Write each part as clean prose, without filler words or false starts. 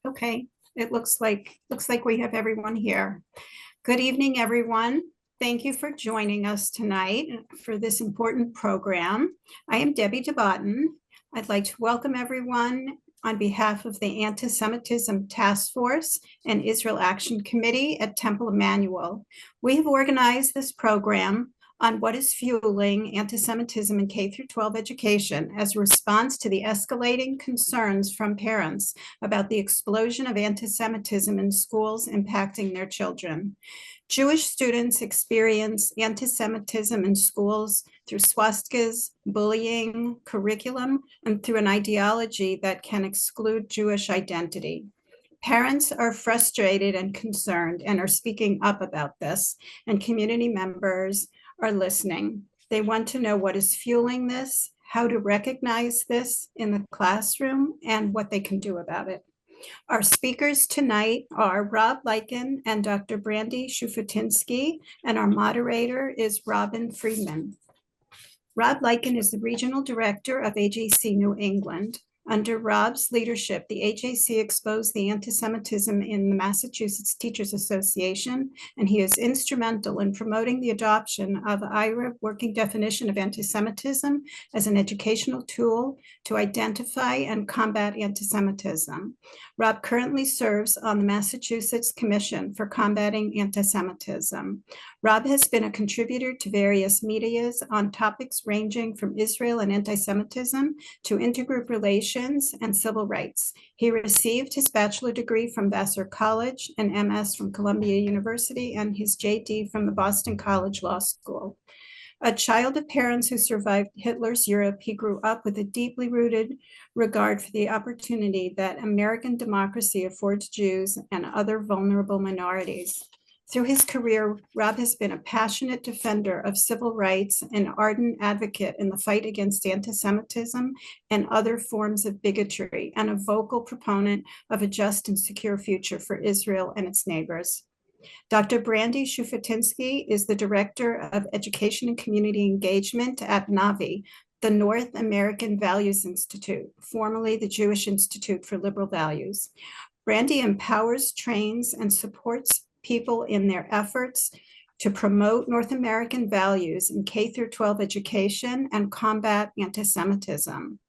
Okay, it looks like we have everyone here. Good evening, everyone. Thank you for joining us tonight for this important program. I am Debbie DeBotton. I'd like to welcome everyone on behalf of the Antisemitism Task Force and Israel Action Committee at Temple Emmanuel. We have organized this program on what is fueling anti-Semitism in K-12 education as a response to the escalating concerns from parents about the explosion of anti-Semitism in schools impacting their children. Jewish students experience anti-Semitism in schools through swastikas, bullying, curriculum, and through an ideology that can exclude Jewish identity. Parents are frustrated and concerned and are speaking up about this, and community members are listening. They want to know what is fueling this, how to recognize this in the classroom, and what they can do about it. Our speakers tonight are Rob Lycan and Dr. Brandy Shufutinsky, and our moderator is Robin Friedman. Rob Lycan is the Regional Director of AJC New England. Under Rob's leadership, the AJC exposed the anti-Semitism in the Massachusetts Teachers Association, and he is instrumental in promoting the adoption of the IRA working definition of anti-Semitism as an educational tool to identify and combat anti-Semitism. Rob currently serves on the Massachusetts Commission for Combating Anti-Semitism. Rob has been a contributor to various medias on topics ranging from Israel and anti-Semitism to intergroup relations and civil rights. He received his bachelor degree from Vassar College, an MS from Columbia University, and his JD from the Boston College Law School. A child of parents who survived Hitler's Europe, he grew up with a deeply rooted regard for the opportunity that American democracy affords Jews and other vulnerable minorities. Through his career, Rob has been a passionate defender of civil rights, an ardent advocate in the fight against anti-Semitism and other forms of bigotry, and a vocal proponent of a just and secure future for Israel and its neighbors. Dr. Brandy Shufutinsky is the Director of Education and Community Engagement at NAVI, the North American Values Institute, formerly the Jewish Institute for Liberal Values. Brandy empowers, trains, and supports people in their efforts to promote North American values in K-12 education and combat anti-Semitism.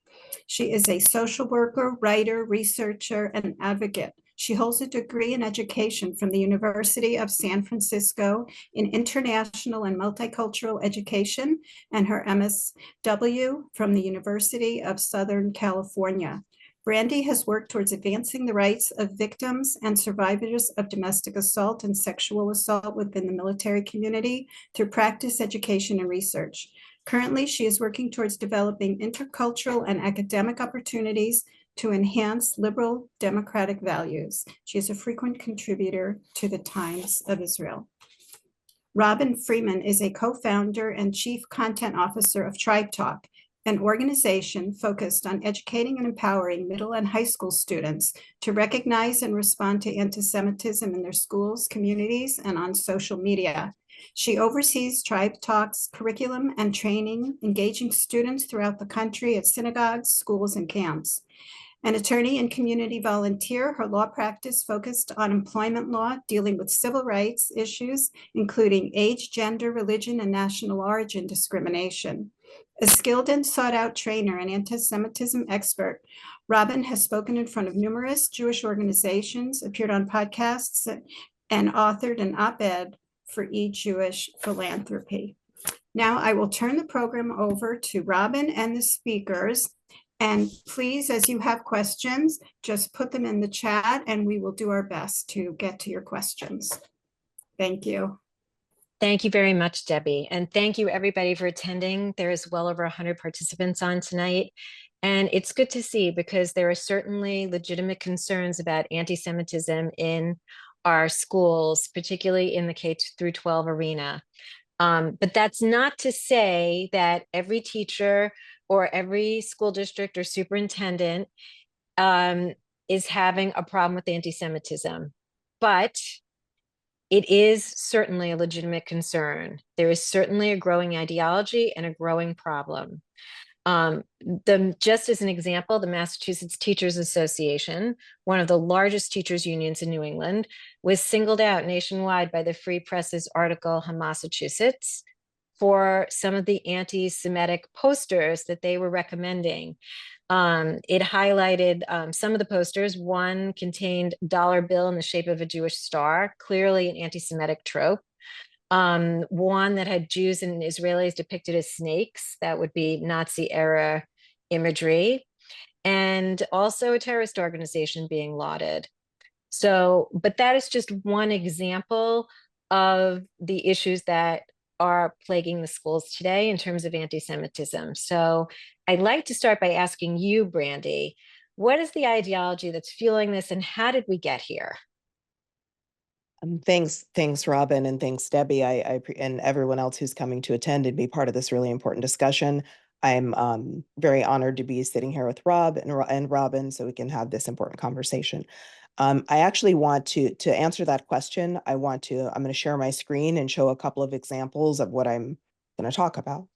She is a social worker, writer, researcher, and advocate. She holds a degree in education from the University of San Francisco in international and multicultural education and her MSW from the University of Southern California. Brandy has worked towards advancing the rights of victims and survivors of domestic assault and sexual assault within the military community through practice, education, and research. Currently, she is working towards developing intercultural and academic opportunities to enhance liberal democratic values. She is a frequent contributor to the Times of Israel. Robin Freeman is a co-founder and chief content officer of Tribe Talk, an organization focused on educating and empowering middle and high school students to recognize and respond to anti-Semitism in their schools, communities, and on social media. She oversees Tribe Talk's curriculum and training, engaging students throughout the country at synagogues, schools, and camps. An attorney and community volunteer, her law practice focused on employment law, dealing with civil rights issues, including age, gender, religion, and national origin discrimination. A skilled and sought-out trainer and anti-Semitism expert, Robin has spoken in front of numerous Jewish organizations, appeared on podcasts, and authored an op-ed for E-Jewish Philanthropy. Now I will turn the program over to Robin and the speakers. And please, as you have questions, just put them in the chat and we will do our best to get to your questions. Thank you. Thank you very much, Debbie. And thank you everybody for attending. There's well over 100 participants on tonight. And it's good to see because there are certainly legitimate concerns about anti-Semitism in our schools, particularly in the K-12 arena. But that's not to say that every teacher or every school district or superintendent is having a problem with anti-Semitism. But it is certainly a legitimate concern. There is certainly a growing ideology and a growing problem. Just as an example, the Massachusetts Teachers Association, one of the largest teachers unions in New England, was singled out nationwide by the Free Press's article Massachusetts for some of the anti-Semitic posters that they were recommending. It highlighted some of the posters. One contained a dollar bill in the shape of a Jewish star, clearly an anti-Semitic trope. One that had Jews and Israelis depicted as snakes, that would be Nazi era imagery, and also a terrorist organization being lauded. So, but that is just one example of the issues that are plaguing the schools today in terms of anti-Semitism. So I'd like to start by asking you, Brandy, what is the ideology that's fueling this and how did we get here? Thanks, Robin, and thanks, Debbie. And everyone else who's coming to attend and be part of this really important discussion. I'm very honored to be sitting here with Rob and Robin, so we can have this important conversation. I actually want to answer that question. I'm going to share my screen and show a couple of examples of what I'm going to talk about.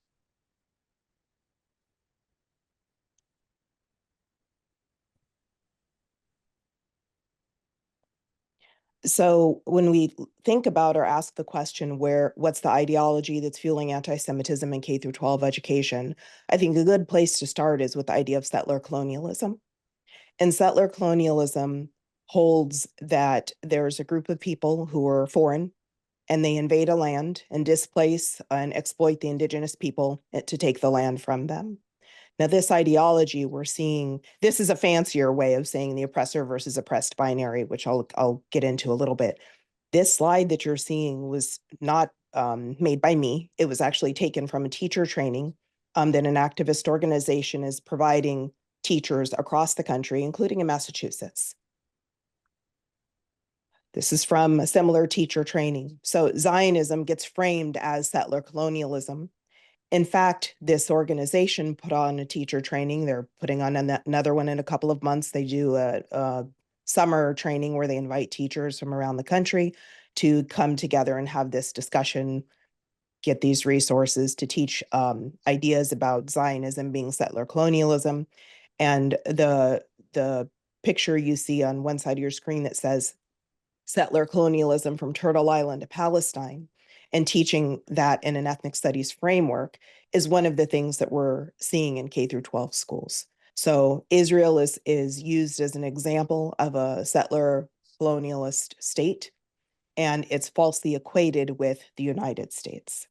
So when we think about or ask the question, what's the ideology that's fueling anti-Semitism in K through 12 education, I think a good place to start is with the idea of settler colonialism. And settler colonialism holds that there's a group of people who are foreign and they invade a land and displace and exploit the indigenous people to take the land from them. Now, this ideology we're seeing, this is a fancier way of saying the oppressor versus oppressed binary, which I'll get into a little bit. This slide that you're seeing was not made by me. It was actually taken from a teacher training that an activist organization is providing teachers across the country, including in Massachusetts. This is from a similar teacher training. So Zionism gets framed as settler colonialism. In fact, this organization put on a teacher training. They're putting on another one in a couple of months. They do a summer training where they invite teachers from around the country to come together and have this discussion, get these resources to teach ideas about Zionism being settler colonialism. And the picture you see on one side of your screen that says settler colonialism from Turtle Island to Palestine and teaching that in an ethnic studies framework is one of the things that we're seeing in K through 12 schools. So Israel is used as an example of a settler colonialist state, and it's falsely equated with the United States.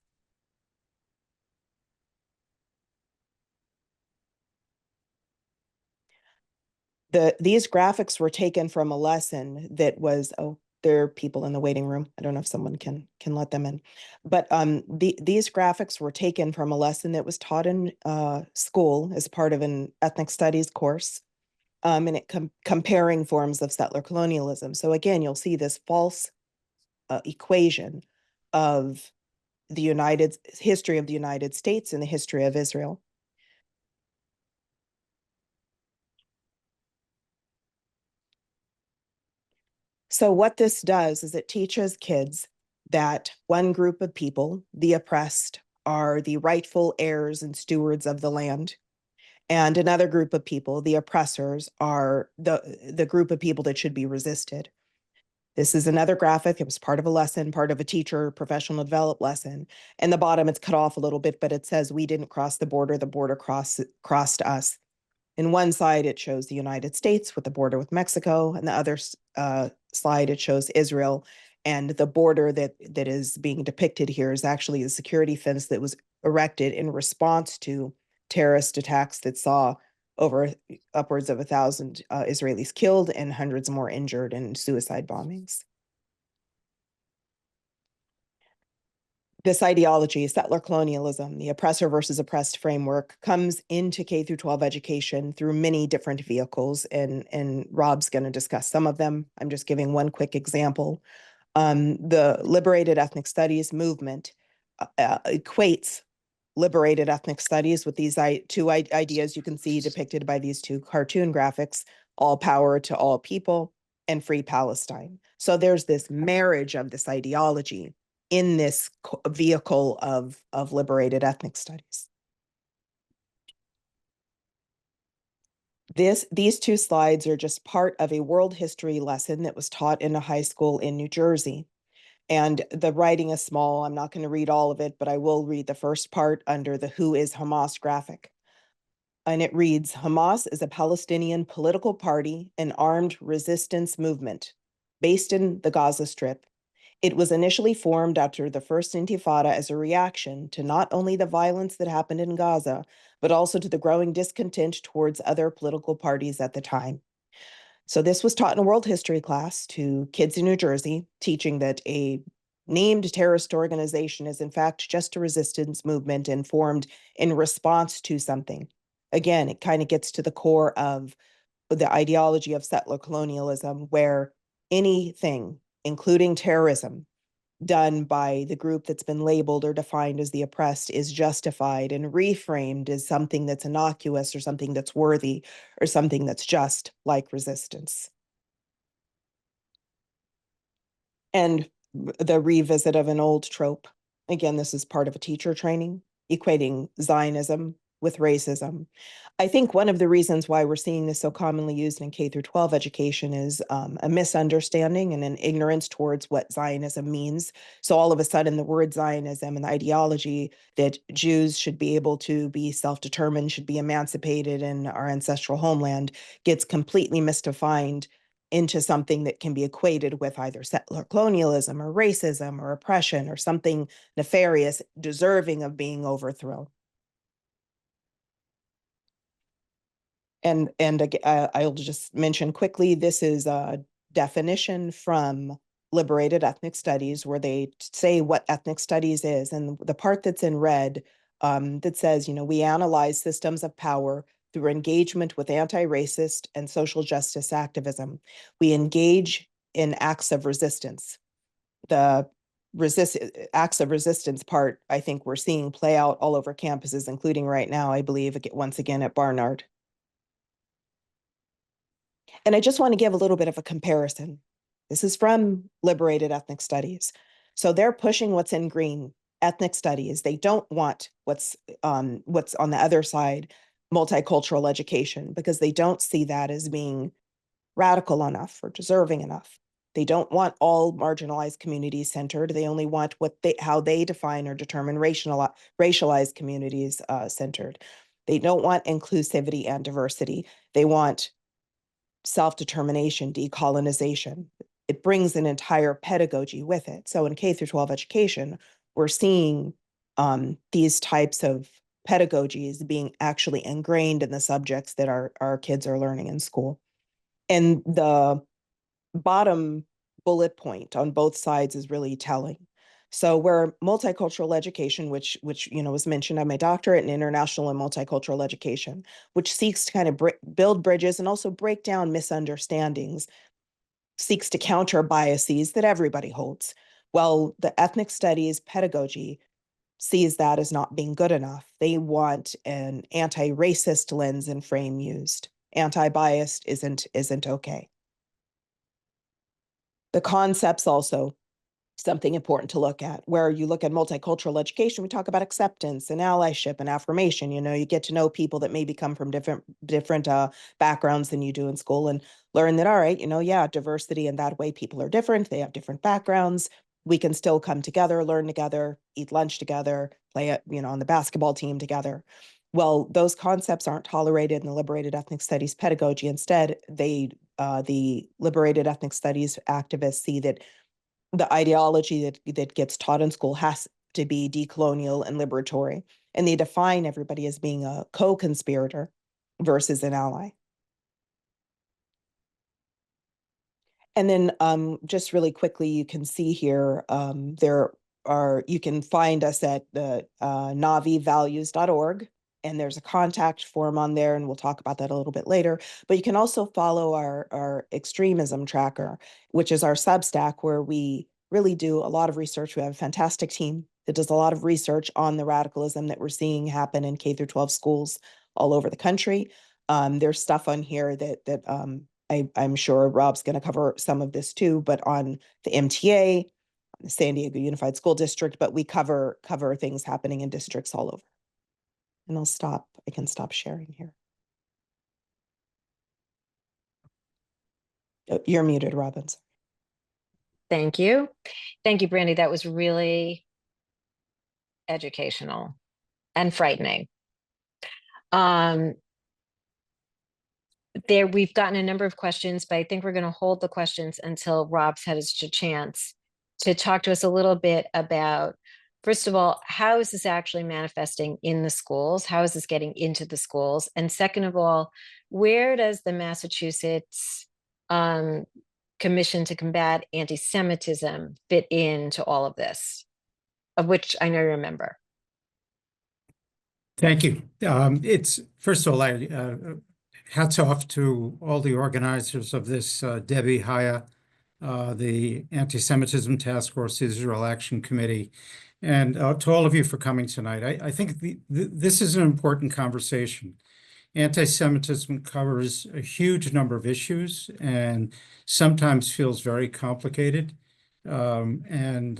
These graphics were taken from a lesson that was, there are people in the waiting room. I don't know if someone can let them in. But these graphics were taken from a lesson that was taught in school as part of an ethnic studies course, and it comparing forms of settler colonialism. So again, you'll see this false equation of the history of the United States and the history of Israel. So what this does is it teaches kids that one group of people, the oppressed, are the rightful heirs and stewards of the land. And another group of people, the oppressors, are the group of people that should be resisted. This is another graphic. It was part of a lesson, part of a teacher professional development lesson. And the bottom, it's cut off a little bit, but it says, we didn't cross the border crossed us. In one side, it shows the United States with the border with Mexico, and the other slide, it shows Israel. And the border that is being depicted here is actually the security fence that was erected in response to terrorist attacks that saw upwards of 1,000 Israelis killed and hundreds more injured in suicide bombings. This ideology, settler colonialism, the oppressor versus oppressed framework, comes into K through 12 education through many different vehicles, and Rob's going to discuss some of them. I'm just giving one quick example. The liberated ethnic studies movement equates liberated ethnic studies with these two ideas you can see depicted by these two cartoon graphics: all power to all people and free Palestine. So there's this marriage of this ideology in this vehicle of liberated ethnic studies. These two slides are just part of a world history lesson that was taught in a high school in New Jersey. And the writing is small. I'm not going to read all of it, but I will read the first part under the Who is Hamas graphic. And it reads, Hamas is a Palestinian political party and armed resistance movement based in the Gaza Strip. It was initially formed after the first Intifada as a reaction to not only the violence that happened in Gaza, but also to the growing discontent towards other political parties at the time. So this was taught in a world history class to kids in New Jersey, teaching that a named terrorist organization is in fact just a resistance movement and formed in response to something. Again, it kind of gets to the core of the ideology of settler colonialism, where anything, including terrorism, done by the group that's been labeled or defined as the oppressed is justified and reframed as something that's innocuous or something that's worthy or something that's just, like resistance. And the revisit of an old trope. Again, this is part of a teacher training, equating Zionism with racism. I think one of the reasons why we're seeing this so commonly used in K through 12 education is a misunderstanding and an ignorance towards what Zionism means. So all of a sudden, the word Zionism and the ideology that Jews should be able to be self-determined, should be emancipated in our ancestral homeland, gets completely misdefined into something that can be equated with either settler colonialism or racism or oppression or something nefarious deserving of being overthrown. And I'll just mention quickly, this is a definition from Liberated Ethnic Studies, where they say what ethnic studies is. And the part that's in red that says, we analyze systems of power through engagement with anti-racist and social justice activism. We engage in acts of resistance. The acts of resistance part, I think we're seeing play out all over campuses, including right now, I believe, once again at Barnard. And I just want to give a little bit of a comparison. This is from Liberated Ethnic Studies. So they're pushing what's in green, ethnic studies. They don't want what's on the other side, multicultural education, because they don't see that as being radical enough or deserving enough. They don't want all marginalized communities centered. They only want how they define or determine racialized communities centered. They don't want inclusivity and diversity. They want self-determination, decolonization. It brings an entire pedagogy with it. So in K through 12 education, we're seeing these types of pedagogies being actually ingrained in the subjects that our kids are learning in school. And the bottom bullet point on both sides is really telling. So where multicultural education, which was mentioned, I have my doctorate in international and multicultural education, which seeks to kind of build bridges and also break down misunderstandings, seeks to counter biases that everybody holds. Well, the ethnic studies pedagogy sees that as not being good enough. They want an anti-racist lens and frame used. Anti-biased isn't okay. The concepts also something important to look at. Where you look at multicultural education, we talk about acceptance and allyship and affirmation. You get to know people that maybe come from different backgrounds than you do in school, and learn that, all right, yeah, diversity in that way, people are different, they have different backgrounds. We can still come together, learn together, eat lunch together, play on the basketball team together. Well, those concepts aren't tolerated in the liberated ethnic studies pedagogy. Instead, the liberated ethnic studies activists see that the ideology that gets taught in school has to be decolonial and liberatory. And they define everybody as being a co-conspirator versus an ally. And then just really quickly, you can see here, you can find us at the navivalues.org. And there's a contact form on there, and we'll talk about that a little bit later. But you can also follow our extremism tracker, which is our Substack, where we really do a lot of research. We have a fantastic team that does a lot of research on the radicalism that we're seeing happen in K through 12 schools all over the country. There's stuff on here that I'm sure Rob's going to cover some of this too, but on the MTA, the San Diego Unified School District, but we cover things happening in districts all over. And I can stop sharing here. You're muted, Robbins. Thank you. Thank you, Brandy. That was really educational and frightening. We've gotten a number of questions, but I think we're going to hold the questions until Rob's had his chance to talk to us a little bit about, first of all, how is this actually manifesting in the schools? How is this getting into the schools? And second of all, where does the Massachusetts Commission to Combat Anti-Semitism fit into all of this, of which I know you remember? Thank you. It's first of all, hats off to all the organizers of this, Debbie Haya, the Anti-Semitism Task Force, Israel Action Committee, and to all of you for coming tonight. I think this is an important conversation. Anti-Semitism covers a huge number of issues and sometimes feels very complicated, and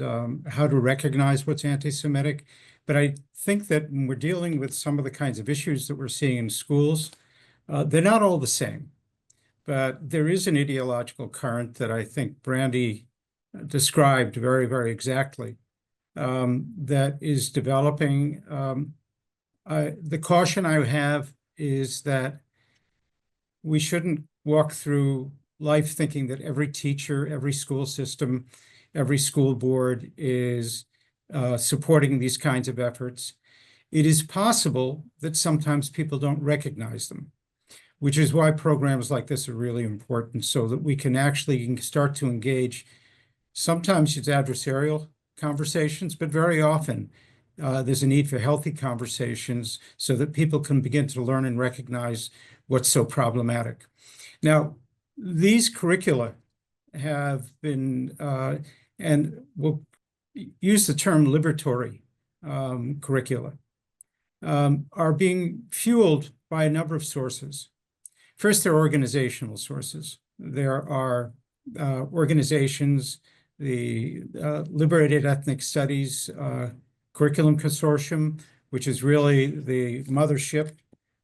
how to recognize what's anti-Semitic. But I think that when we're dealing with some of the kinds of issues that we're seeing in schools, they're not all the same. But there is an ideological current that I think Brandy described very, very exactly, that is developing. The caution I have is that we shouldn't walk through life thinking that every teacher, every school system, every school board is supporting these kinds of efforts. It is possible that sometimes people don't recognize them, which is why programs like this are really important, so that we can actually start to engage. Sometimes it's adversarial conversations, but very often there's a need for healthy conversations so that people can begin to learn and recognize what's so problematic. Now, these curricula have been, and we'll use the term liberatory curricula, are being fueled by a number of sources. First, there are organizational sources. There are organizations, the Liberated Ethnic Studies Curriculum Consortium, which is really the mothership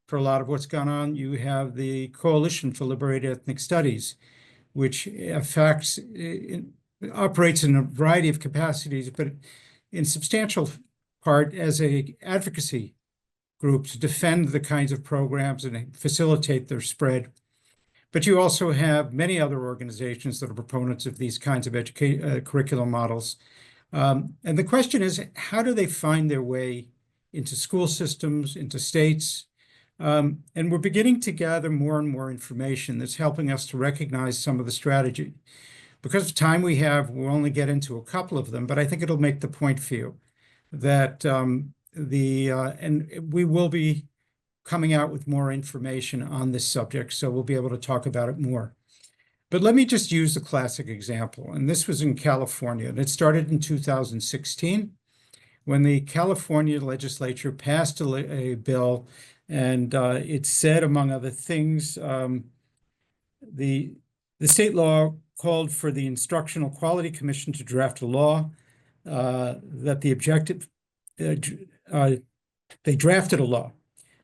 for a lot of what's gone on. You have the Coalition for Liberated Ethnic Studies, which operates in a variety of capacities, but in substantial part as an advocacy group to defend the kinds of programs and facilitate their spread. But you also have many other organizations that are proponents of these kinds of curriculum models. And the question is, how do they find their way into school systems, into states? And we're beginning to gather more and more information that's helping us to recognize some of the strategy. Because of time we have, we'll only get into a couple of them, but I think it'll make the point for you that and we will be coming out with more information on this subject, so we'll be able to talk about it more. But let me just use a classic example, and this was in California, and it started in 2016 when the California legislature passed a bill, and it said, among other things, the state law called for the Instructional Quality Commission to draft a law that the objective, they drafted a law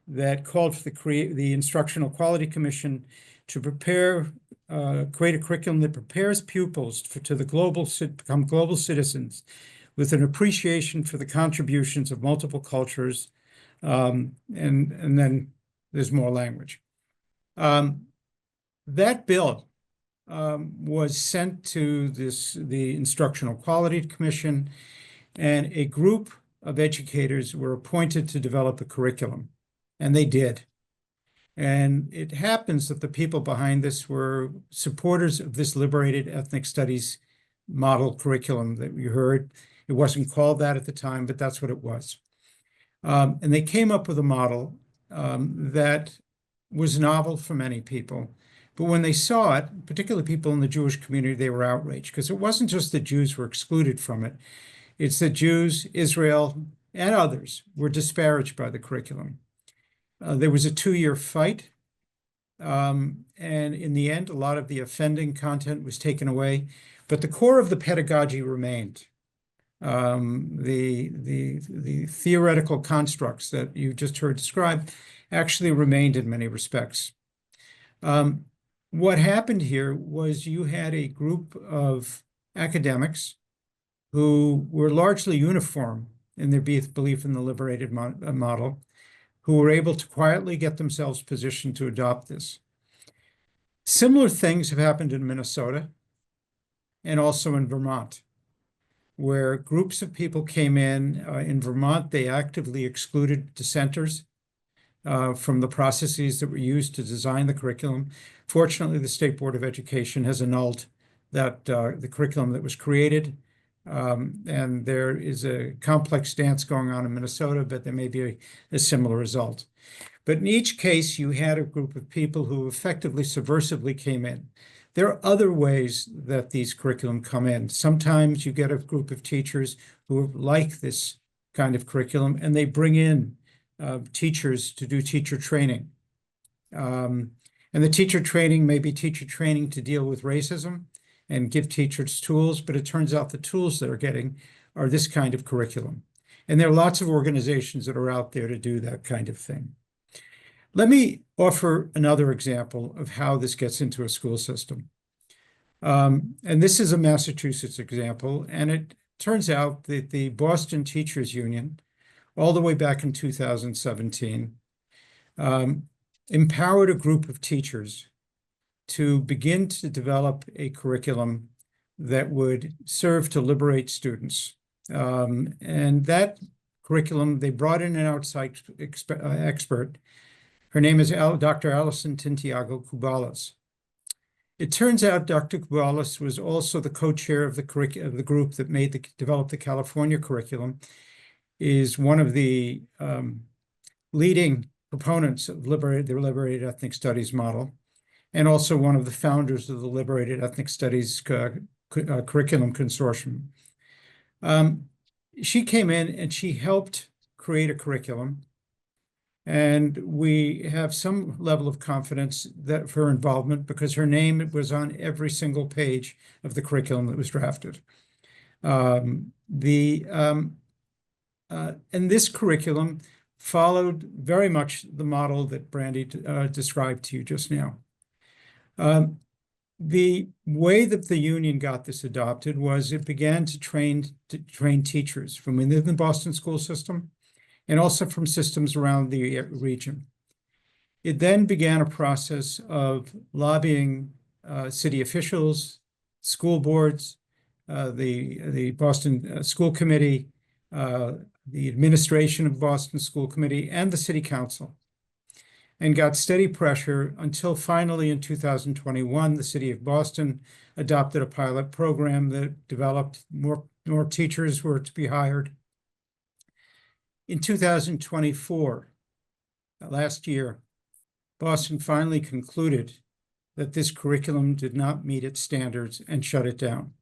that called for the Instructional Quality Commission to create a curriculum that prepares pupils to become global citizens with an appreciation for the contributions of multiple cultures, and then there's more language. That bill was sent to the Instructional Quality Commission, and a group of educators were appointed to develop a curriculum, and they did. And it happens that the people behind this were supporters of this liberated ethnic studies model curriculum that you heard. It wasn't called that at the time, but that's what it was. And they came up with a model that was novel for many people. But when they saw it, particularly people in the Jewish community, they were outraged, because it wasn't just that Jews were excluded from it. It's that Jews, Israel, and others were disparaged by the curriculum. There was a 2-year fight, and in the end, a lot of the offending content was taken away, but the core of the pedagogy remained. The theoretical constructs that you just heard described actually remained in many respects. what happened here was you had a group of academics who were largely uniform in their belief in the liberated model, who were able to quietly get themselves positioned to adopt this. Similar things have happened in Minnesota and also in Vermont, where groups of people came in. In Vermont, they actively excluded dissenters from the processes that were used to design the curriculum. Fortunately, the State Board of Education has annulled that the curriculum that was created. And there is a complex dance going on in Minnesota, but there may be a similar result. But in each case, you had a group of people who effectively subversively came in. There are other ways that these curriculum come in. Sometimes you get a group of teachers who like this kind of curriculum, and they bring in teachers to do teacher training. And the teacher training may be teacher training to deal with racism and give teachers tools, but it turns out the tools they're getting are this kind of curriculum. And there are lots of organizations that are out there to do that kind of thing. Let me offer another example of how this gets into a school system. And this is a Massachusetts example, and it turns out that the Boston Teachers Union, all the way back in 2017, empowered a group of teachers to begin to develop a curriculum that would serve to liberate students. And that curriculum, they brought in an outside expert. Her name is Dr. Alison Tintiago-Cubalas. It turns out Dr. Cubalas was also the co-chair of the group that developed the California curriculum, is one of the leading proponents of the liberated ethnic studies model, and also one of the founders of the Liberated Ethnic Studies Curriculum Consortium. She came in and she helped create a curriculum, and we have some level of confidence that for her involvement because her name was on every single page of the curriculum that was drafted. And this curriculum followed very much the model that Brandy described to you just now. The way that the union got this adopted was it began to train teachers from within the Boston school system and also from systems around the region. It then began a process of lobbying city officials, school boards, the Boston School Committee, the administration of Boston School Committee, and the City Council, and got steady pressure until finally in 2021, the City of Boston adopted a pilot program that developed more teachers were to be hired. In 2024, last year, Boston finally concluded that this curriculum did not meet its standards and shut it down.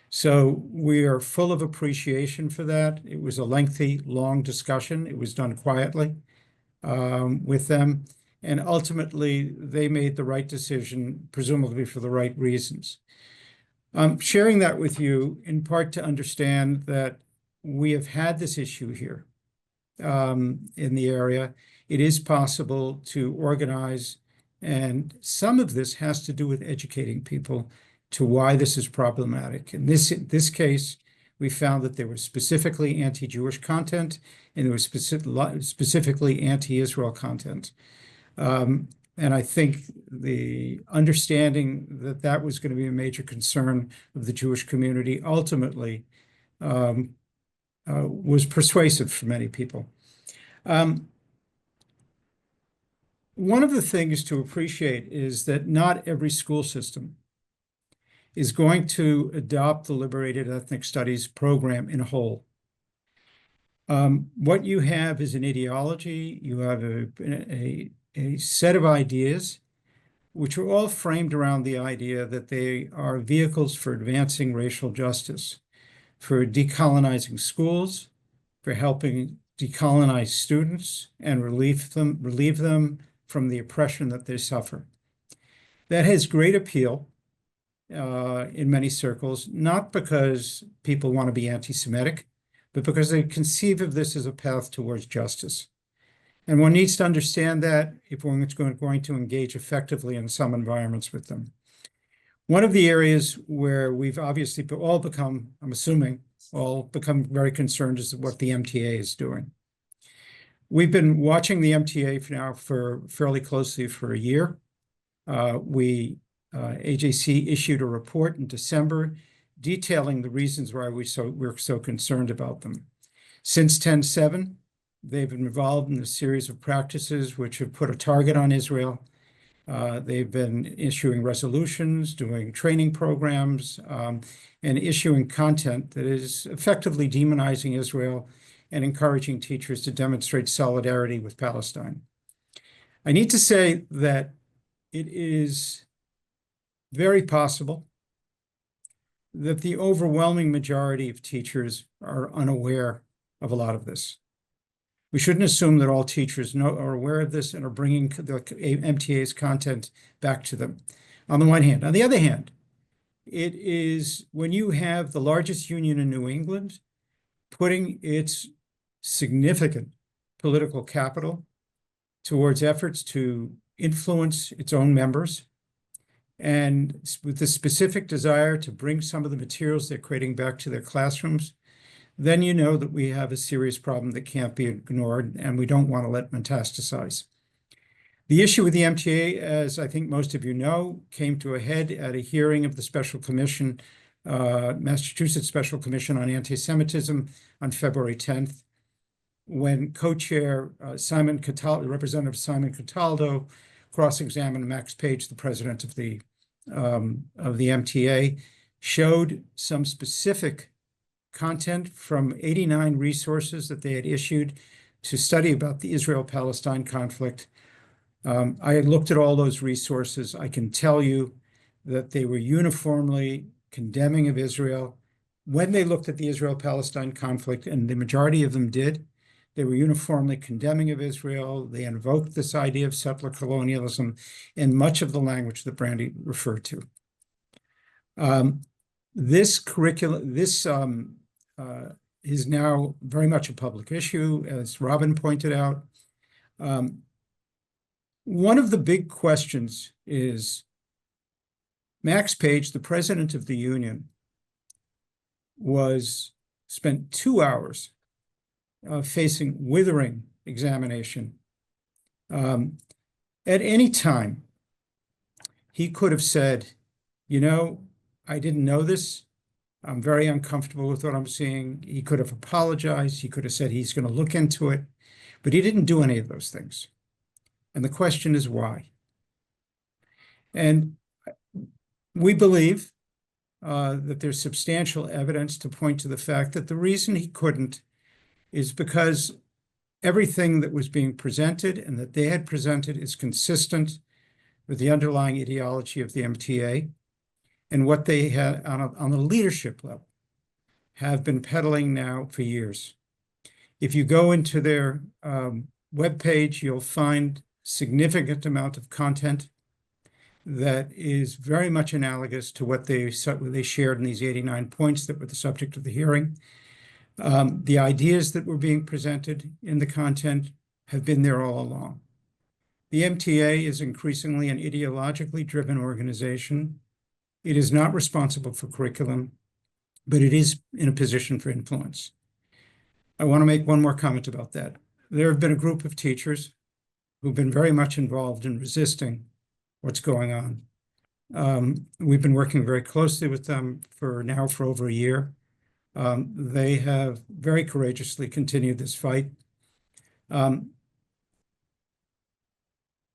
So we are full of appreciation for that. It was a lengthy, long discussion. It was done quietly with them. And ultimately, they made the right decision, presumably for the right reasons. I'm sharing that with you in part to understand that we have had this issue here in the area. It is possible to organize, and some of this has to do with educating people to why this is problematic. In this case, we found that there was specifically anti-Jewish content and there was specifically anti-Israel content. And I think the understanding that that was going to be a major concern of the Jewish community ultimately was persuasive for many people. One of the things to appreciate is that not every school system is going to adopt the Liberated Ethnic Studies program in whole. What you have is an ideology, you have a set of ideas, which are all framed around the idea that they are vehicles for advancing racial justice, for decolonizing schools, for helping decolonize students and relieve them from the oppression that they suffer. That has great appeal in many circles, not because people want to be anti-Semitic, but because they conceive of this as a path towards justice. And one needs to understand that if we're going to engage effectively in some environments with them. One of the areas where we've obviously all become, I'm assuming, all become very concerned is what the MTA is doing. We've been watching the MTA now for fairly closely for a year. AJC issued a report in December detailing the reasons why we're so concerned about them. Since 10/7, they've been involved in a series of practices which have put a target on Israel. They've been issuing resolutions, doing training programs, and issuing content that is effectively demonizing Israel and encouraging teachers to demonstrate solidarity with Palestine. I need to say that it is very possible that the overwhelming majority of teachers are unaware of a lot of this. We shouldn't assume that all teachers are aware of this and are bringing the MTA's content back to them, on the one hand. On the other hand, it is when you have the largest union in New England putting its significant political capital towards efforts to influence its own members, and with the specific desire to bring some of the materials they're creating back to their classrooms, then you know that we have a serious problem that can't be ignored, and we don't want to let metastasize. The issue with the MTA, as I think most of you know, came to a head at a hearing of the Special Commission, Massachusetts Special Commission on Antisemitism on February 10th, when co-chair Representative Simon Cataldo cross-examined Max Page, the president of the MTA, showed some specific content from 89 resources that they had issued to study about the Israel-Palestine conflict. I had looked at all those resources. I can tell you that they were uniformly condemning of Israel. When they looked at the Israel-Palestine conflict, and the majority of them did, they were uniformly condemning of Israel. They invoked this idea of settler colonialism in much of the language that Brandy referred to. This curriculum, is now very much a public issue, as Robin pointed out. One of the big questions is Max Page, the president of the union, spent 2 hours facing withering examination. At any time, he could have said, you know, I didn't know this. I'm very uncomfortable with what I'm seeing. He could have apologized. He could have said he's going to look into it, but he didn't do any of those things. And the question is why? And we believe that there's substantial evidence to point to the fact that the reason he couldn't is because everything that was being presented and that they had presented is consistent with the underlying ideology of the MTA and what they had on a leadership level have been peddling now for years. If you go into their webpage, you'll find significant amount of content that is very much analogous to what they shared in these 89 points that were the subject of the hearing. The ideas that were being presented in the content have been there all along. The MTA is increasingly an ideologically driven organization. It is not responsible for curriculum, but it is in a position for influence. I want to make one more comment about that. There have been a group of teachers who've been very much involved in resisting what's going on. We've been working very closely with them for over a year. They have very courageously continued this fight.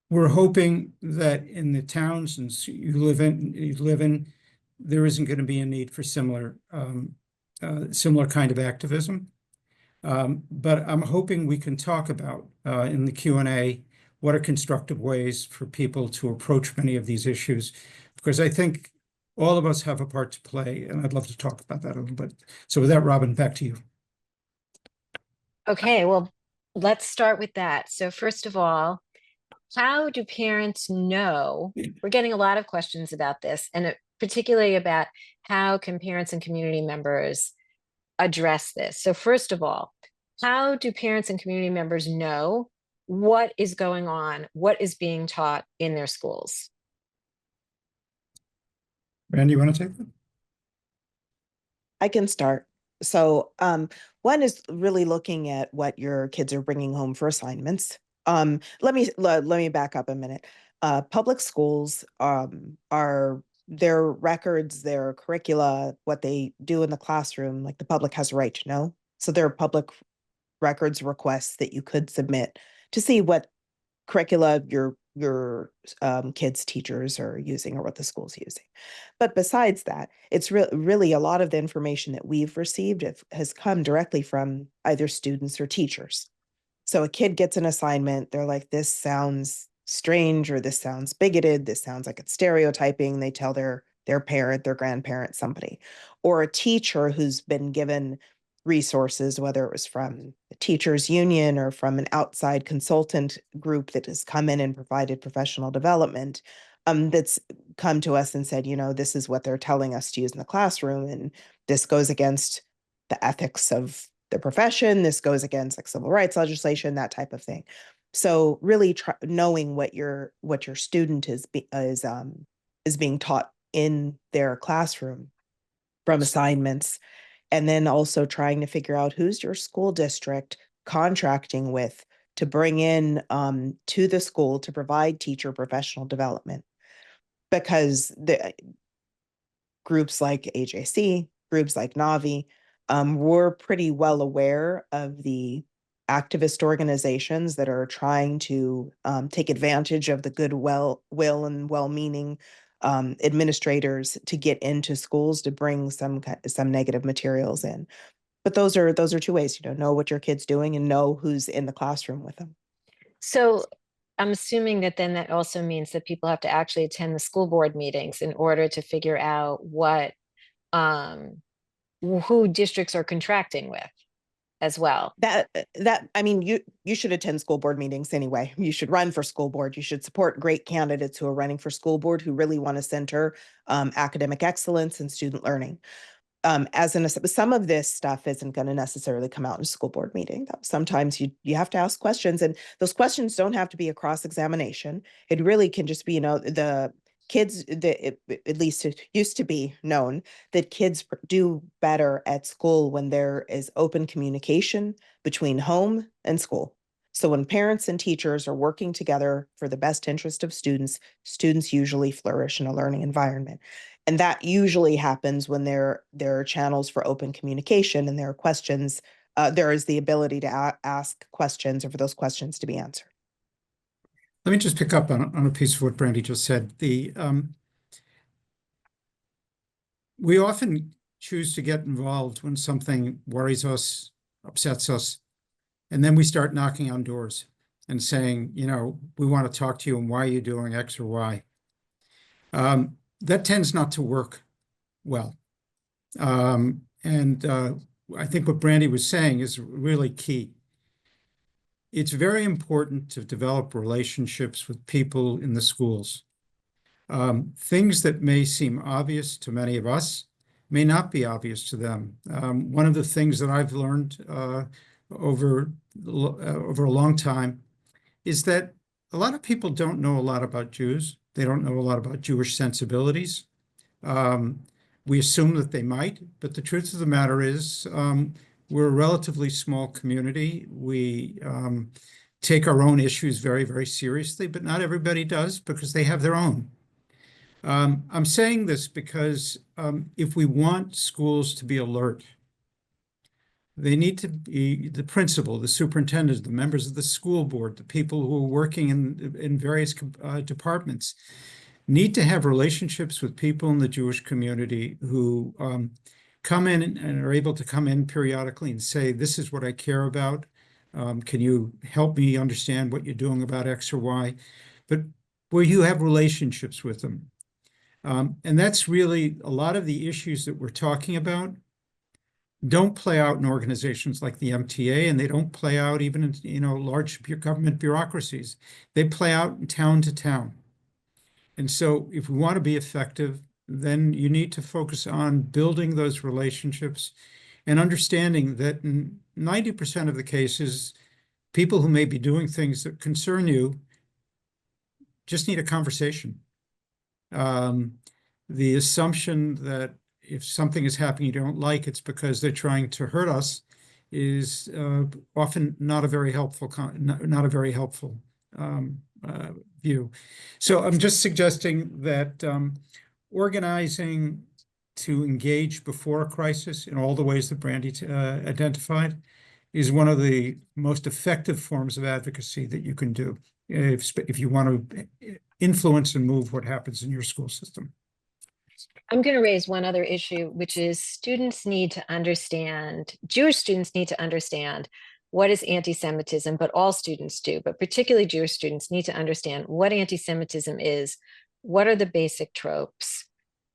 We're hoping that in the towns you live in, there isn't going to be a need for similar kind of activism. But I'm hoping we can talk about in the Q&A what are constructive ways for people to approach many of these issues, because I think all of us have a part to play, and I'd love to talk about that a little bit. So with that, Robin, back to you. Okay, well, let's start with that. So first of all, how do parents know? We're getting a lot of questions about this, and particularly about how can parents and community members address this. So first of all, how do parents and community members know what is going on, what is being taught in their schools. Randy, you want to take that? I can start. So one is really looking at what your kids are bringing home for assignments. Let me back up a minute. Public schools are their records, their curricula, what they do in the classroom, like the public has a right to know. So there are public records requests that you could submit to see what curricula your kids' teachers are using or what the school's using. But besides that, it's really a lot of the information that we've received has come directly from either students or teachers. So a kid gets an assignment, they're like, this sounds strange, or this sounds bigoted, this sounds like it's stereotyping. They tell their parent, their grandparent, somebody, or a teacher who's been given resources, whether it was from the teachers union or from an outside consultant group that has come in and provided professional development, that's come to us and said, this is what they're telling us to use in the classroom, and this goes against the ethics of the profession. This goes against like civil rights legislation, that type of thing. So really knowing what your student is being taught in their classroom from assignments, and then also trying to figure out who's your school district contracting with to bring in to the school to provide teacher professional development, because the groups like AJC, groups like Navi, we're pretty well aware of the activist organizations that are trying to take advantage of the will and well-meaning administrators to get into schools to bring some negative materials in. But those are two ways, know what your kid's doing and know who's in the classroom with them. So I'm assuming that then that also means that people have to actually attend the school board meetings in order to figure out what who districts are contracting with as well. That I mean, you should attend school board meetings anyway. You should run for school board. You should support great candidates who are running for school board who really want to center academic excellence and student learning. Some of this stuff isn't going to necessarily come out in a school board meeting. Sometimes you have to ask questions, and those questions don't have to be a cross-examination. It really can just be, the kids, at least it used to be known that kids do better at school when there is open communication between home and school. So when parents and teachers are working together for the best interest of students, students usually flourish in a learning environment. And that usually happens when there are channels for open communication and there are questions. There is the ability to ask questions or for those questions to be answered. Let me just pick up on a piece of what Brandy just said. We often choose to get involved when something worries us, upsets us, and then we start knocking on doors and saying, we want to talk to you, and why are you doing X or Y? That tends not to work well. I think what Brandy was saying is really key. It's very important to develop relationships with people in the schools. Things that may seem obvious to many of us may not be obvious to them. One of the things that I've learned over a long time is that a lot of people don't know a lot about Jews. They don't know a lot about Jewish sensibilities. We assume that they might, but the truth of the matter is we're a relatively small community. We take our own issues very, very seriously, but not everybody does because they have their own. I'm saying this because if we want schools to be alert, they need to be the principal, the superintendent, the members of the school board, the people who are working in various departments need to have relationships with people in the Jewish community who come in and are able to come in periodically and say, this is what I care about. Can you help me understand what you're doing about X or Y? But where you have relationships with them. And that's really a lot of the issues that we're talking about don't play out in organizations like the MTA, and they don't play out even in large government bureaucracies. They play out in town to town. And so if we want to be effective, then you need to focus on building those relationships and understanding that in 90% of the cases, people who may be doing things that concern you just need a conversation. The assumption that if something is happening you don't like, it's because they're trying to hurt us is often not a very helpful view. So I'm just suggesting that organizing to engage before a crisis in all the ways that Brandy identified is one of the most effective forms of advocacy that you can do if you want to influence and move what happens in your school system. I'm going to raise one other issue, which is students need to understand, Jewish students need to understand what is anti-Semitism, but all students do, but particularly Jewish students need to understand what anti-Semitism is, what are the basic tropes,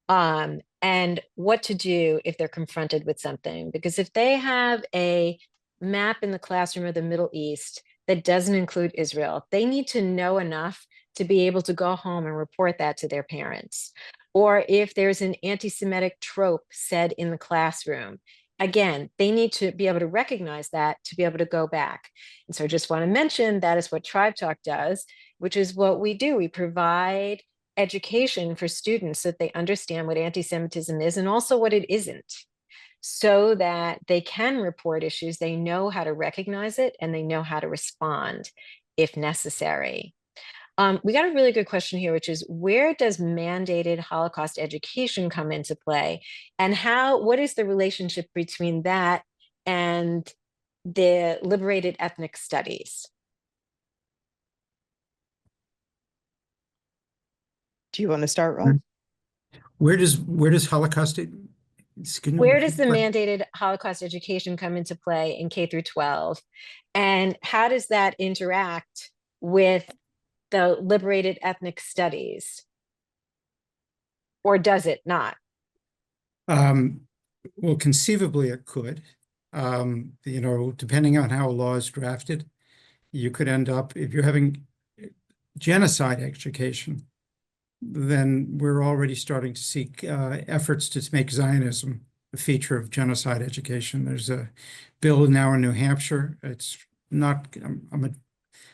and what to do if they're confronted with something. Because if they have a map in the classroom of the Middle East that doesn't include Israel, they need to know enough to be able to go home and report that to their parents. Or if there's an anti-Semitic trope said in the classroom, again, they need to be able to recognize that to be able to go back. And so I just want to mention that is what Tribe Talk does, which is what we do. We provide education for students so that they understand what anti-Semitism is and also what it isn't, so that they can report issues, they know how to recognize it, and they know how to respond if necessary. We got a really good question here, which is where does mandated Holocaust education come into play, and what is the relationship between that and the liberated ethnic studies? Do you want to start, Rob? Where does Holocaust? Where does the mandated Holocaust education come into play in K through 12, and how does that interact with the liberated ethnic studies, or does it not? Well, conceivably it could. Depending on how a law is drafted, you could end up, if you're having genocide education, then we're already starting to see efforts to make Zionism a feature of genocide education. There's a bill now in New Hampshire. It's not,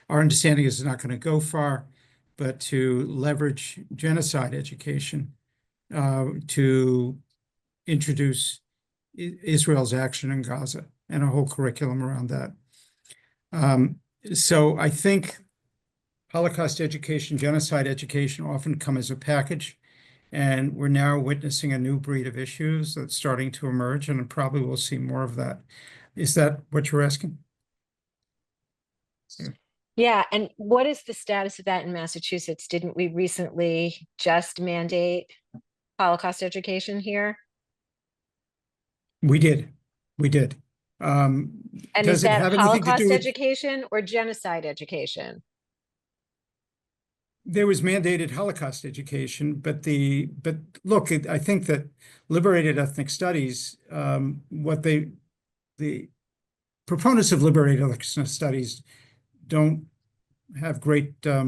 our understanding is it's not going to go far, but to leverage genocide education to introduce Israel's action in Gaza and a whole curriculum around that. So I think Holocaust education, genocide education often come as a package, and we're now witnessing a new breed of issues that's starting to emerge, and probably we'll see more of that. Is that what you're asking? Yeah, and what is the status of that in Massachusetts? Didn't we recently just mandate Holocaust education here? We did. And Does is it that have anything to Holocaust do with? education or genocide education? There was mandated Holocaust education, but look, I think that liberated ethnic studies, the proponents of liberated ethnic studies don't have great, they're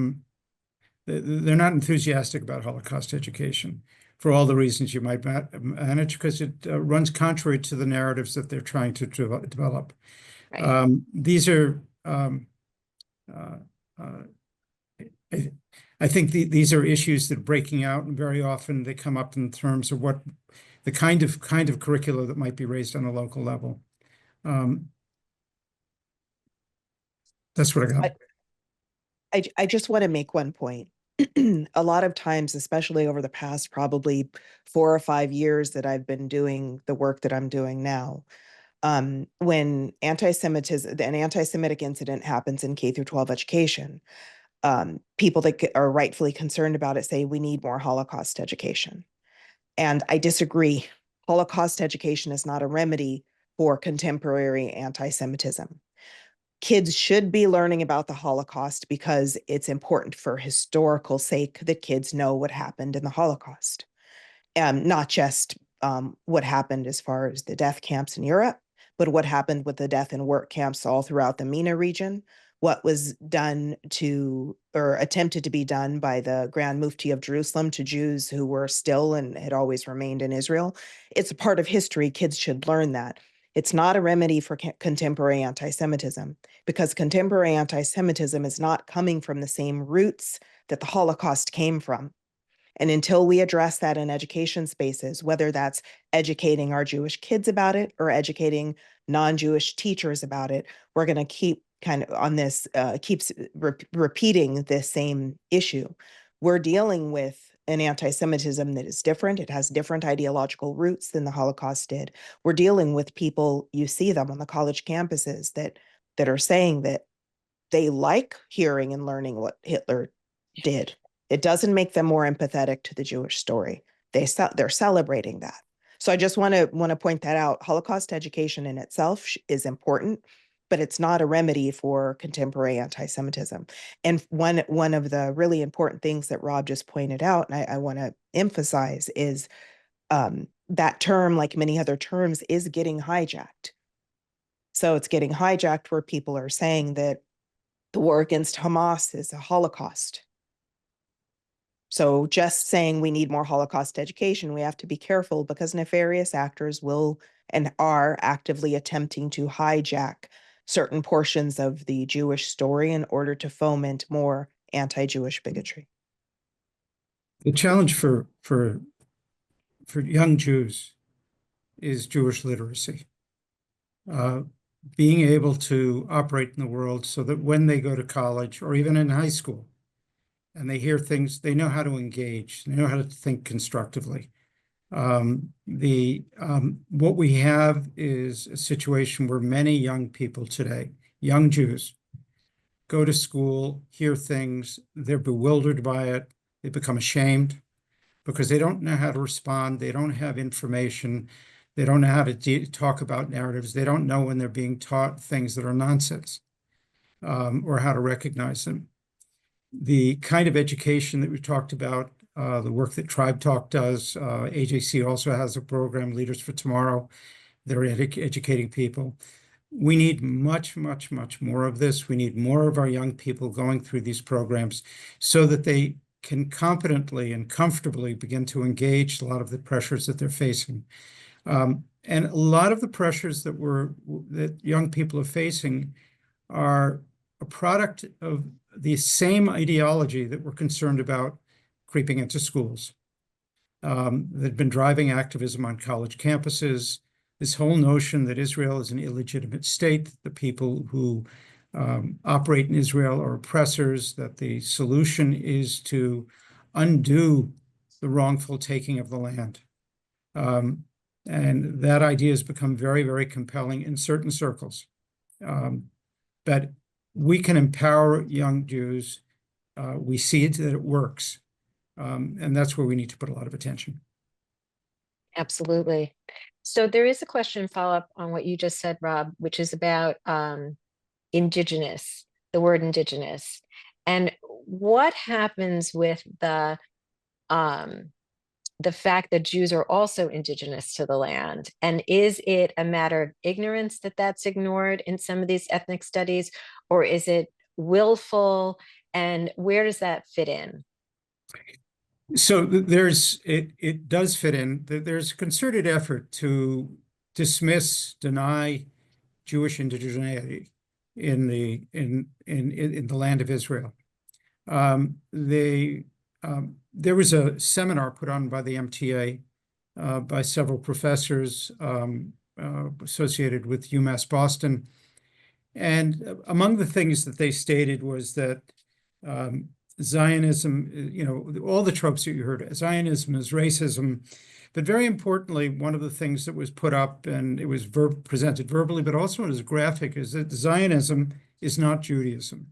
not enthusiastic about Holocaust education for all the reasons you might manage, because it runs contrary to the narratives that they're trying to develop. Right. These are, I think these are issues that are breaking out, and very often they come up in terms of what the kind of curricula that might be raised on a local level. That's what I got. I just want to make one point. A lot of times, especially over the past probably 4 or 5 years that I've been doing the work that I'm doing now, when an anti-Semitic incident happens in K through 12 education, people that are rightfully concerned about it say we need more Holocaust education. And I disagree. Holocaust education is not a remedy for contemporary anti-Semitism. Kids should be learning about the Holocaust because it's important for historical sake that kids know what happened in the Holocaust. Not just what happened as far as the death camps in Europe, but what happened with the death and work camps all throughout the MENA region, what was done or attempted to be done by the Grand Mufti of Jerusalem to Jews who were still and had always remained in Israel. It's a part of history. Kids should learn that. It's not a remedy for contemporary anti-Semitism, because contemporary anti-Semitism is not coming from the same roots that the Holocaust came from. And until we address that in education spaces, whether that's educating our Jewish kids about it or educating non-Jewish teachers about it, we're going to keep kind of on this, keeps repeating this same issue. We're dealing with an anti-Semitism that is different. It has different ideological roots than the Holocaust did. We're dealing with people, you see them on the college campuses that are saying that they like hearing and learning what Hitler did. It doesn't make them more empathetic to the Jewish story. They're celebrating that. So I just want to point that out. Holocaust education in itself is important, but it's not a remedy for contemporary anti-Semitism. And one of the really important things that Rob just pointed out, and I want to emphasize, is that term, like many other terms, is getting hijacked. So it's getting hijacked where people are saying that the war against Hamas is a Holocaust. So just saying we need more Holocaust education, we have to be careful, because nefarious actors will and are actively attempting to hijack certain portions of the Jewish story in order to foment more anti-Jewish bigotry. The challenge for young Jews is Jewish literacy. Being able to operate in the world so that when they go to college or even in high school and they hear things, they know how to engage, they know how to think constructively. What we have is a situation where many young people today, young Jews, go to school, hear things, they're bewildered by it, they become ashamed because they don't know how to respond, they don't have information, they don't know how to talk about narratives, they don't know when they're being taught things that are nonsense, or how to recognize them. The kind of education that we talked about, the work that Tribe Talk does, AJC also has a program, Leaders for Tomorrow. They're educating people. We need much, much, much more of this. We need more of our young people going through these programs so that they can competently and comfortably begin to engage a lot of the pressures that they're facing. And a lot of the pressures that young people are facing are a product of the same ideology that we're concerned about creeping into schools. That have been driving activism on college campuses, this whole notion that Israel is an illegitimate state, the people who operate in Israel are oppressors, that the solution is to undo the wrongful taking of the land. And that idea has become very, very compelling in certain circles. But we can empower young Jews. We see that it works. And that's where we need to put a lot of attention. Absolutely. So there is a question follow-up on what you just said, Rob, which is about indigenous, the word indigenous. And what happens with the fact that Jews are also indigenous to the land? And is it a matter of ignorance that that's ignored in some of these ethnic studies, or is it willful? And where does that fit in? So it does fit in. There's a concerted effort to dismiss, deny Jewish indigeneity in the land of Israel. There was a seminar put on by the MTA by several professors associated with UMass Boston. And among the things that they stated was that Zionism, all the tropes that you heard, Zionism is racism. But very importantly, one of the things that was put up, and it was presented verbally, but also as graphic, is that Zionism is not Judaism.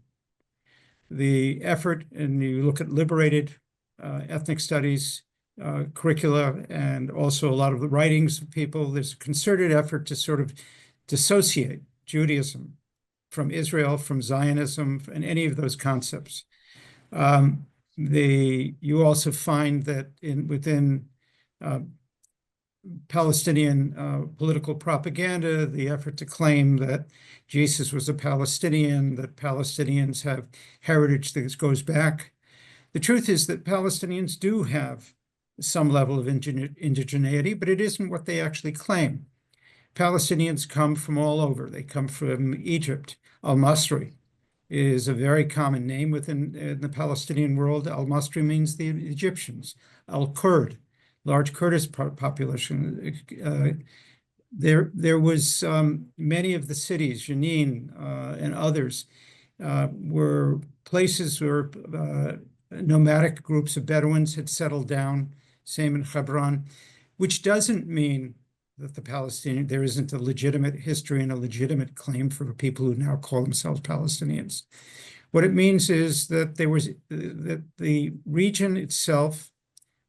The effort, and you look at liberated ethnic studies curricula, and also a lot of the writings of people, there's a concerted effort to sort of dissociate Judaism from Israel, from Zionism, and any of those concepts. You also find that within Palestinian political propaganda, the effort to claim that Jesus was a Palestinian, that Palestinians have heritage that goes back. The truth is that Palestinians do have some level of indigeneity, but it isn't what they actually claim. Palestinians come from all over. They come from Egypt. Al-Masri is a very common name within the Palestinian world. Al-Masri means the Egyptians. Al-Kurd, large Kurdish population. There was many of the cities, Jenin and others, were places where nomadic groups of Bedouins had settled down, same in Hebron, which doesn't mean that there isn't a legitimate history and a legitimate claim for people who now call themselves Palestinians. What it means is that that the region itself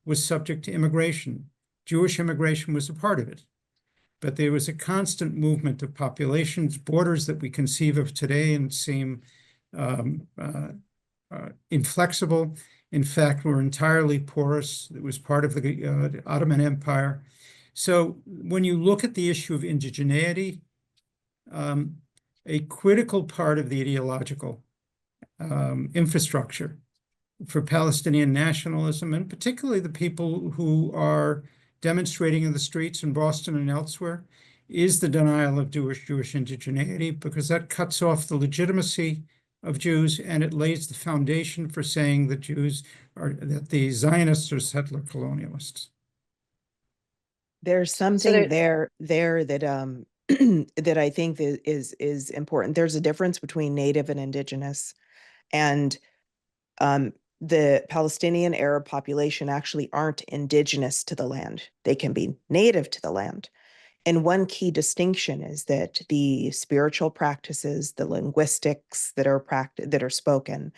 was subject to immigration. Jewish immigration was a part of it, but there was a constant movement of populations, borders that we conceive of today and seem inflexible. In fact, were entirely porous. It was part of the Ottoman Empire. So when you look at the issue of indigeneity, a critical part of the ideological infrastructure for Palestinian nationalism, and particularly the people who are demonstrating in the streets in Boston and elsewhere, is the denial of Jewish indigeneity, because that cuts off the legitimacy of Jews, and it lays the foundation for saying that that the Zionists are settler colonialists. There's something there that that I think is important. There's a difference between native and indigenous, and the Palestinian Arab population actually aren't indigenous to the land. They can be native to the land. And one key distinction is that the spiritual practices, the linguistics that are spoken,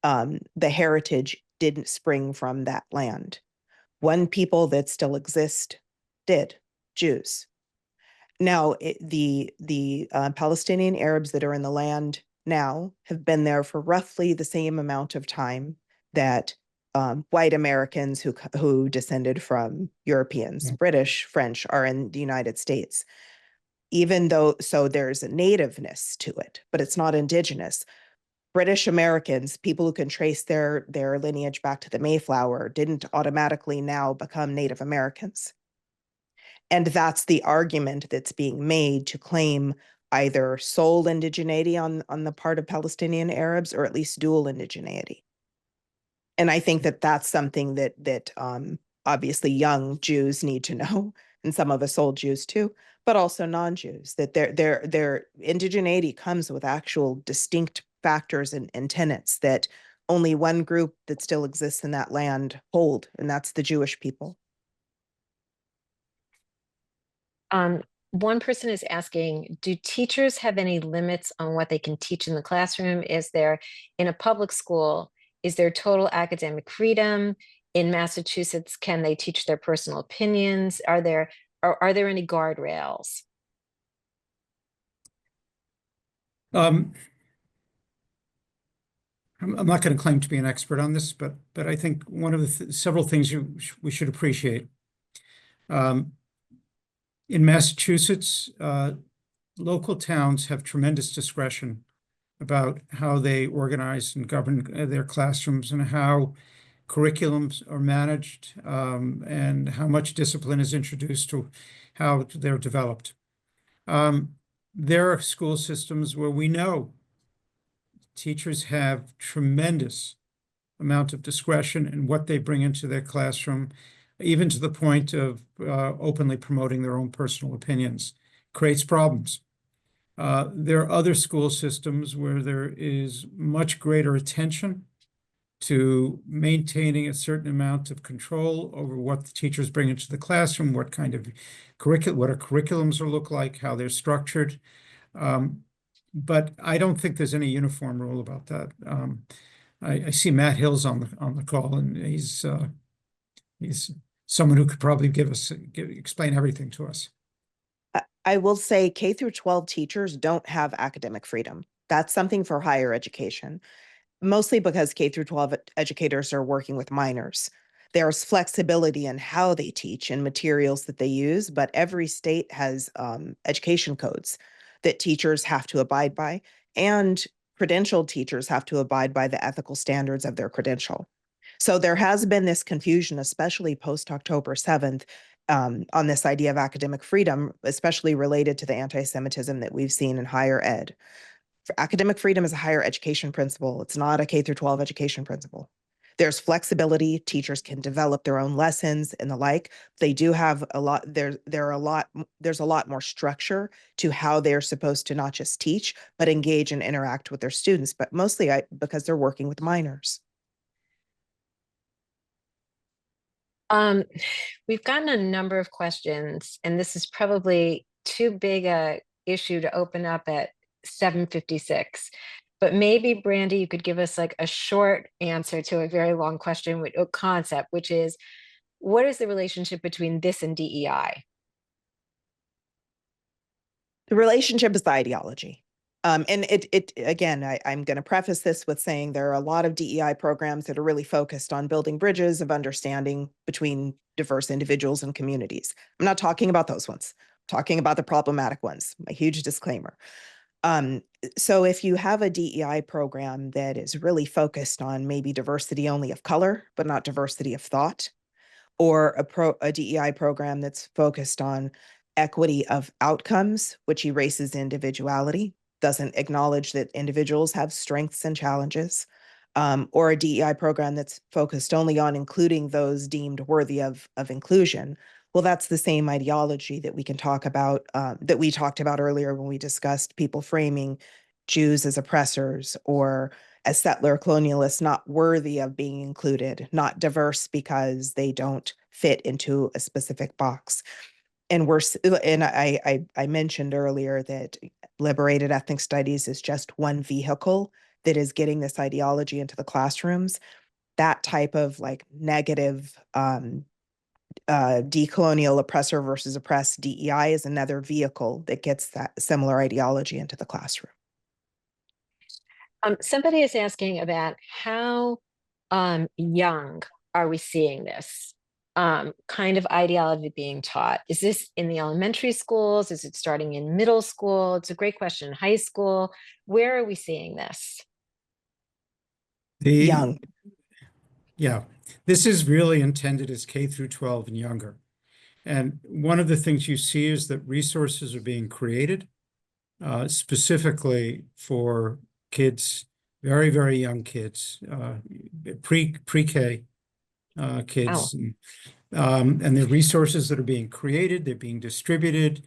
the heritage didn't spring from that land. One people that still exist did, Jews. Now, the Palestinian Arabs that are in the land now have been there for roughly the same amount of time that white Americans who descended from Europeans, British, French, are in the United States. Even though, so there's a nativeness to it, but it's not indigenous. British Americans, people who can trace their lineage back to the Mayflower, didn't automatically now become Native Americans. And that's the argument that's being made to claim either sole indigeneity on the part of Palestinian Arabs, or at least dual indigeneity. And I think that that's something that obviously young Jews need to know, and some of us old Jews too, but also non-Jews, that their indigeneity comes with actual distinct factors and tenets that only one group that still exists in that land hold, and that's the Jewish people. One person is asking, do teachers have any limits on what they can teach in the classroom? Is there, in a public school, is there total academic freedom? In Massachusetts, can they teach their personal opinions? Are there any guardrails? I'm not going to claim to be an expert on this, but I think one of the several things we should appreciate. In Massachusetts, local towns have tremendous discretion about how they organize and govern their classrooms, and how curriculums are managed, and how much discipline is introduced to how they're developed. There are school systems where we know teachers have tremendous amount of discretion in what they bring into their classroom, even to the point of openly promoting their own personal opinions. Creates problems. There are other school systems where there is much greater attention to maintaining a certain amount of control over what the teachers bring into the classroom, what kind of what our curriculums look like, how they're structured. But I don't think there's any uniform rule about that. I see Matt Hill's on the call, and he's someone who could probably explain everything to us. I will say K-12 teachers don't have academic freedom. That's something for higher education, mostly because K-12 educators are working with minors. There's flexibility in how they teach and materials that they use, but every state has education codes that teachers have to abide by, and credentialed teachers have to abide by the ethical standards of their credential. So there has been this confusion, especially post-October 7th, on this idea of academic freedom, especially related to the anti-Semitism that we've seen in higher ed. Academic freedom is a higher education principle. It's not a K-12 education principle. There's flexibility. Teachers can develop their own lessons and the like. They do have a lot, there's a lot more structure to how they're supposed to not just teach, but engage and interact with their students, but mostly because they're working with minors. We've gotten a number of questions, and this is probably too big a issue to open up at 7:56. But maybe, Brandy, you could give us like a short answer to a very long question with a concept, which is, what is the relationship between this and DEI? The relationship is the ideology. And it again, I'm going to preface this with saying there are a lot of DEI programs that are really focused on building bridges of understanding between diverse individuals and communities. I'm not talking about those ones. I'm talking about the problematic ones. A huge disclaimer. So if you have a DEI program that is really focused on maybe diversity only of color, but not diversity of thought, or a DEI program that's focused on equity of outcomes, which erases individuality, doesn't acknowledge that individuals have strengths and challenges, or a DEI program that's focused only on including those deemed worthy of inclusion. Well, that's the same ideology that we can talk about, that we talked about earlier when we discussed people framing Jews as oppressors or as settler colonialists not worthy of being included, not diverse because they don't fit into a specific box. And I mentioned earlier that liberated ethnic studies is just one vehicle that is getting this ideology into the classrooms. That type of like negative decolonial oppressor versus oppressed DEI is another vehicle that gets that similar ideology into the classroom. Somebody is asking about how young are we seeing this kind of ideology being taught? Is this in the elementary schools? Is it starting in middle school? It's a great question. High school, where are we seeing this? Young. Yeah, this is really intended as K through 12 and younger. And one of the things you see is that resources are being created specifically for kids, very, very young kids, pre-K Oh, kids. And the resources that are being created, they're being distributed,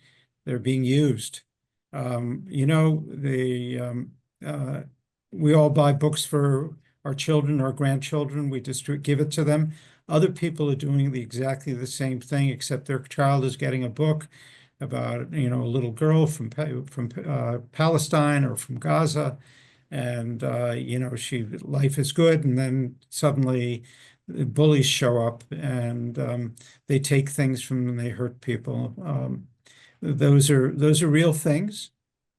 they're being used. You know, we all buy books for our children, our grandchildren, we just give it to them. Other people are doing exactly the same thing, except their child is getting a book about, you know, a little girl from Palestine or from Gaza, and you know, life is good, and then suddenly the bullies show up and they take things from them, they hurt people. Those are real things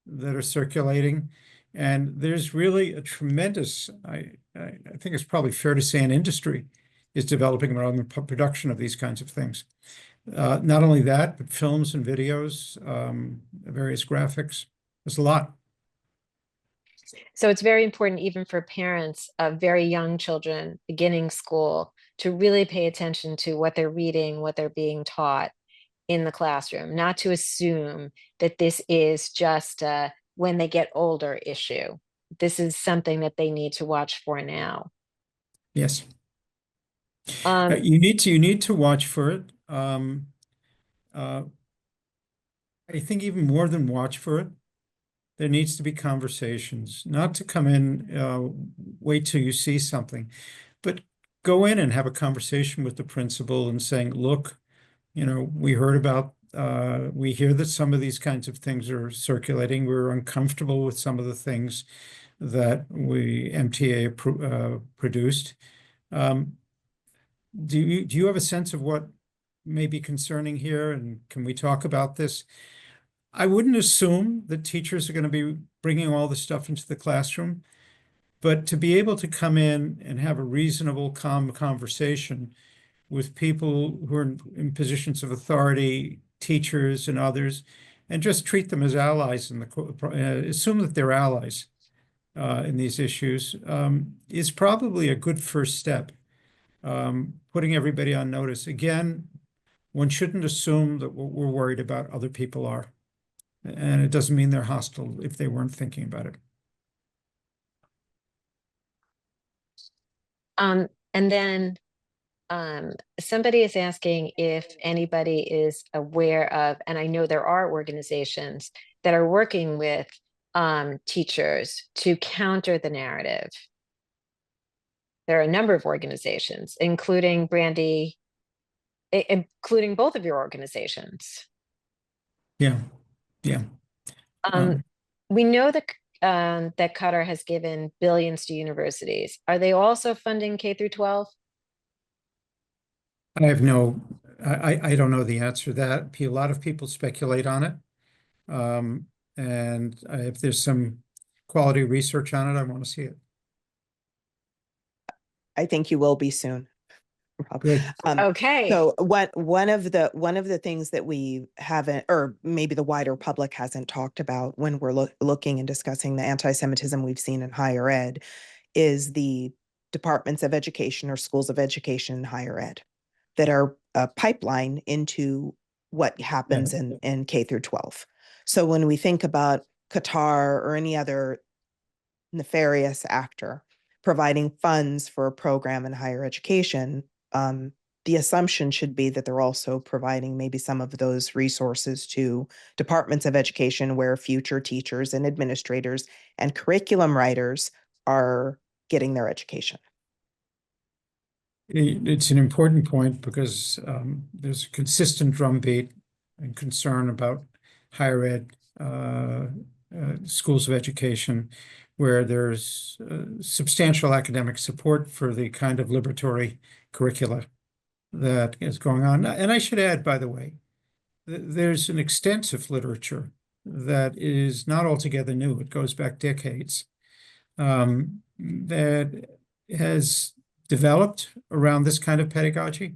that are circulating, and there's really a tremendous, I think it's probably fair to say, an industry is developing around the production of these kinds of things. Not only that, but films and videos, various graphics. There's a lot. so it's very important even for parents of very young children beginning school to really pay attention to what they're reading, what they're being taught in the classroom, not to assume that this is just a when they get older issue. This is something that they need to watch for now. Yes. Um, You need to watch for it. Uh, I think even more than watch for it, there needs to be conversations, not to come in, wait till you see something, but go in and have a conversation with the principal and saying, look, you know, we heard about, we hear that some of these kinds of things are circulating. We're uncomfortable with some of the things that MTA produced. Do you have a sense of what may be concerning here? And can we talk about this? I wouldn't assume that teachers are going to be bringing all the stuff into the classroom, but to be able to come in and have a reasonable, calm conversation with people who are in positions of authority, teachers and others, and just treat them as allies in assume that they're allies in these issues, is probably a good first step. Putting everybody on notice. Again, one shouldn't assume that what we're worried about other people are. And it doesn't mean they're hostile if they weren't thinking about it. And then somebody is asking if anybody is aware of, and I know there are organizations that are working with teachers to counter the narrative. There are a number of organizations, including Brandy, including both of your organizations. Yeah, yeah. We know that that Qatar has given billions to universities. Are they also funding K through 12? I have no, I don't know the answer to that. A lot of people speculate on it. And if there's some quality research on it, I want to see it. I think you will be soon, Rob. Good. Okay. So one of the things that we haven't, or maybe the wider public hasn't talked about when we're looking and discussing the anti-Semitism we've seen in higher ed, is the departments of education or schools of education in higher ed that are a pipeline into what happens in K through 12. So when we think about Qatar or any other nefarious actor providing funds for a program in higher education, the assumption should be that they're also providing maybe some of those resources to departments of education where future teachers and administrators and curriculum writers are getting their education. It's an important point because there's a consistent drumbeat and concern about higher ed schools of education where there's substantial academic support for the kind of liberatory curricula that is going on. And I should add, by the way, there's an extensive literature that is not altogether new. It goes back decades, that has developed around this kind of pedagogy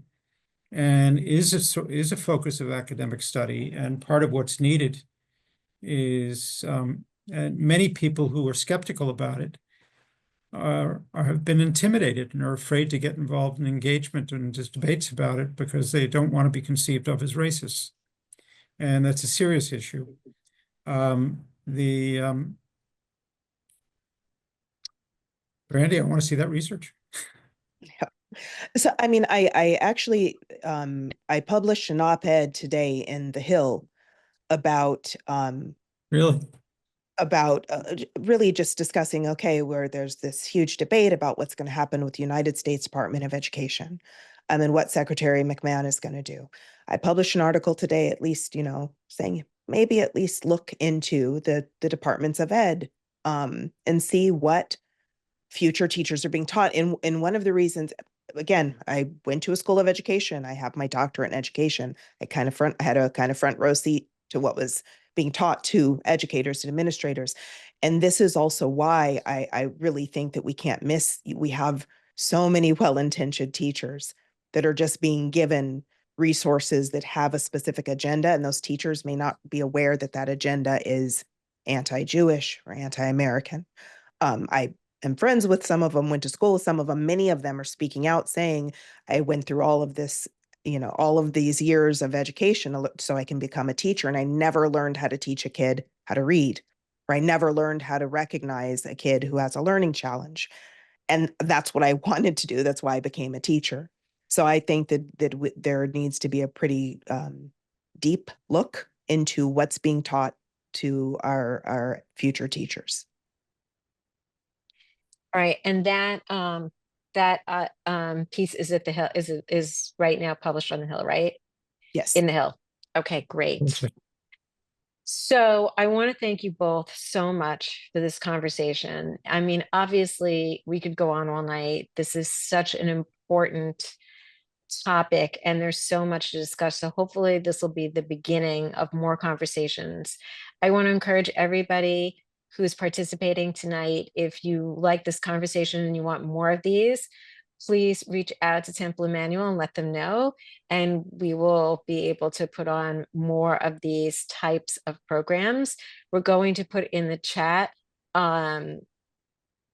and is a focus of academic study. And part of what's needed is, and many people who are skeptical about it have been intimidated and are afraid to get involved in engagement and just debates about it because they don't want to be conceived of as racist. And that's a serious issue. Brandy, I want to see that research. Yeah. So, I mean, I actually, I published an op-ed today in The Hill about, Really? about really just discussing, okay, where there's this huge debate about what's going to happen with the United States Department of Education, and what Secretary McMahon is going to do. I published an article today, at least, saying maybe at least look into the departments of ed, and see what future teachers are being taught. And one of the reasons, again, I went to a school of education. I have my doctorate in education. I had a kind of front row seat to what was being taught to educators and administrators. And this is also why I really think that we can't miss, we have so many well-intentioned teachers that are just being given resources that have a specific agenda, and those teachers may not be aware that that agenda is anti-Jewish or anti-American. I am friends with some of them, went to school with some of them. Many of them are speaking out saying, I went through all of this, all of these years of education so I can become a teacher. And I never learned how to teach a kid how to read, or I never learned how to recognize a kid who has a learning challenge. And that's what I wanted to do. That's why I became a teacher. So I think that there needs to be a pretty deep look into what's being taught to our future teachers. All right, and that piece is at the Hill, is right now published on the Hill, right? Yes. In the Hill. Okay, great. Okay. So I want to thank you both so much for this conversation. I mean, obviously, we could go on all night. This is such an important topic, and there's so much to discuss. So hopefully this will be the beginning of more conversations. I want to encourage everybody who's participating tonight, if you like this conversation and you want more of these, please reach out to Temple Emmanuel and let them know, and we will be able to put on more of these types of programs. We're going to put in the chat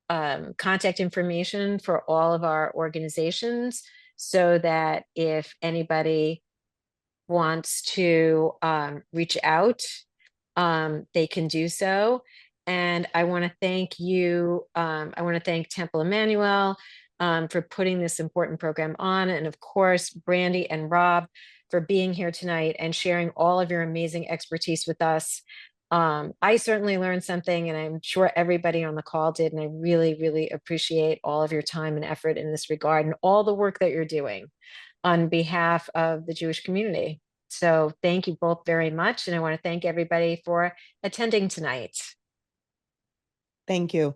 contact information for all of our organizations, so that if anybody wants to reach out, they can do so. And I want to thank you. I want to thank Temple Emmanuel for putting this important program on. And of course, Brandy and Rob for being here tonight and sharing all of your amazing expertise with us. I certainly learned something, and I'm sure everybody on the call did. And I really, really appreciate all of your time and effort in this regard and all the work that you're doing on behalf of the Jewish community. So thank you both very much. And I want to thank everybody for attending tonight. Thank you.